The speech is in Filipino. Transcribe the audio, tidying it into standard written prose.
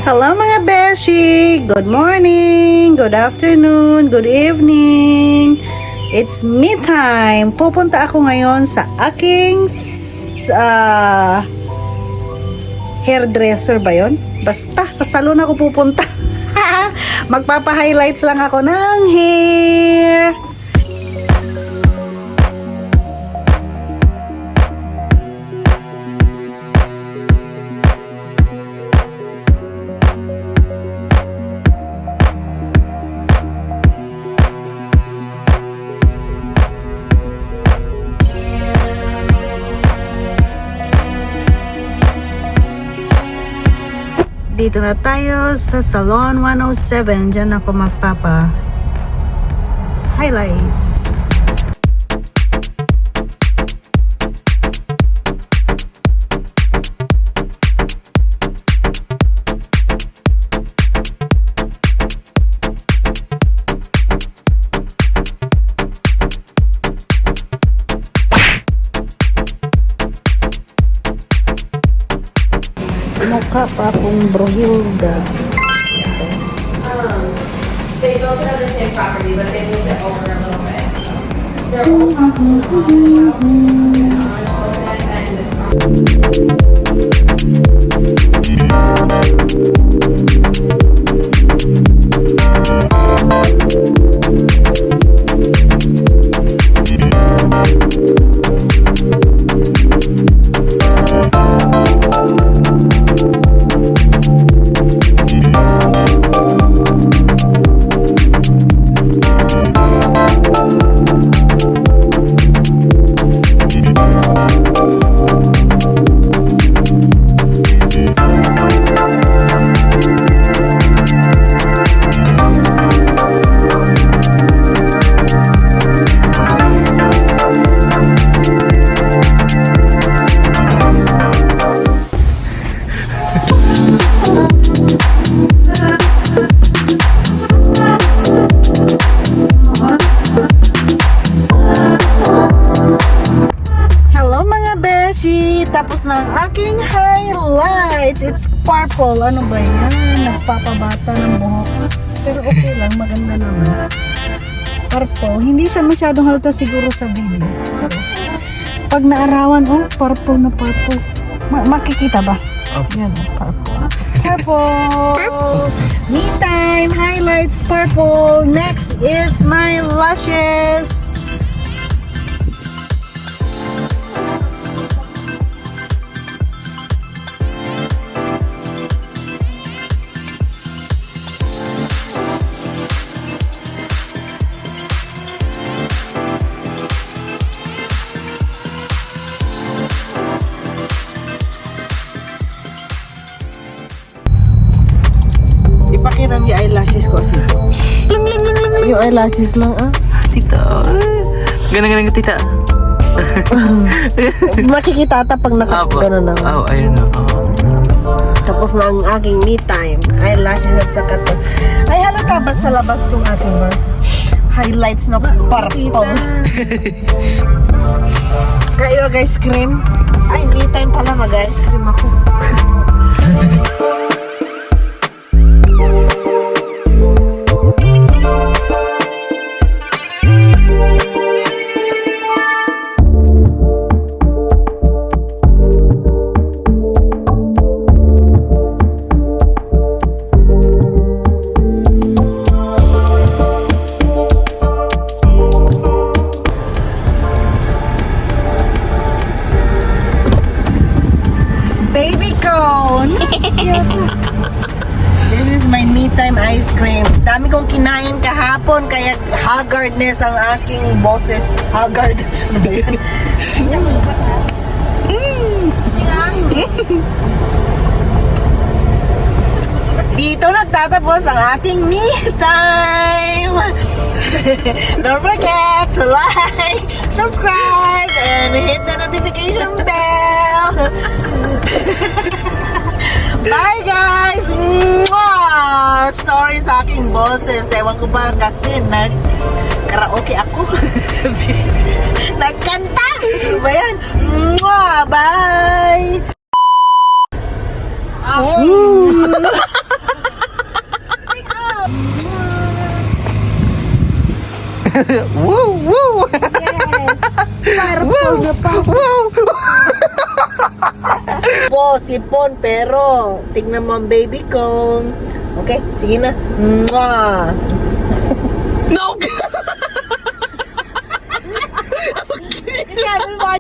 Hello mga beshi! Good morning, good afternoon, good evening. It's me time. Pupunta ako ngayon sa aking hairdresser ba yun? Basta, sa salon ako pupunta. Magpapa-highlights lang ako ng hair. Dito na tayo sa Salon 107. Diyan ako magpapa highlights. Mukha pa akong Brohilda. They both have the same property, but they moved it over a little bit. They're both also tapos ng aking highlights. It's purple. Ano ba yan? Nagpapabata ng buhok. Pero okay lang. Maganda naman. Purple. Hindi siya masyadong halata siguro sa video. Pero pag naarawan, oh, purple na purple. Makikita ba? Yan, purple. Purple. Me time. Highlights, purple. Next is my lashes. Ipakiram yung eyelashes ko kasi. Yung eyelashes lang Tita. Ganang tita. Makikita ata pag nakagano na. Oh, ayun na. Tapos na ang aking me time. Eyelashes at saka to. Ay, halata ba sa labas tong ating highlights na purple? Kayo guys, cream. Ay, me time pala mag-ice cream ako. Baby cone! This is my me time ice cream. Dami kong kinain kahapon kaya haggardness ang aking boses. Haggard. Ano ba yun? Dito nagtatapos ang ating me time. Don't forget to like, subscribe, and hit the notification bell. Bye guys! Mwah! Sorry sa aking boses. Ewan ko ba kasi nag-karaoke ako. Nagkanta! Ba yan? Mwah! Bye! Woo! Woo! Yes! Purple na purple. Wow! Po, sipon, pero tignan mo ang baby ko. Okay, sige na. Mwah! No!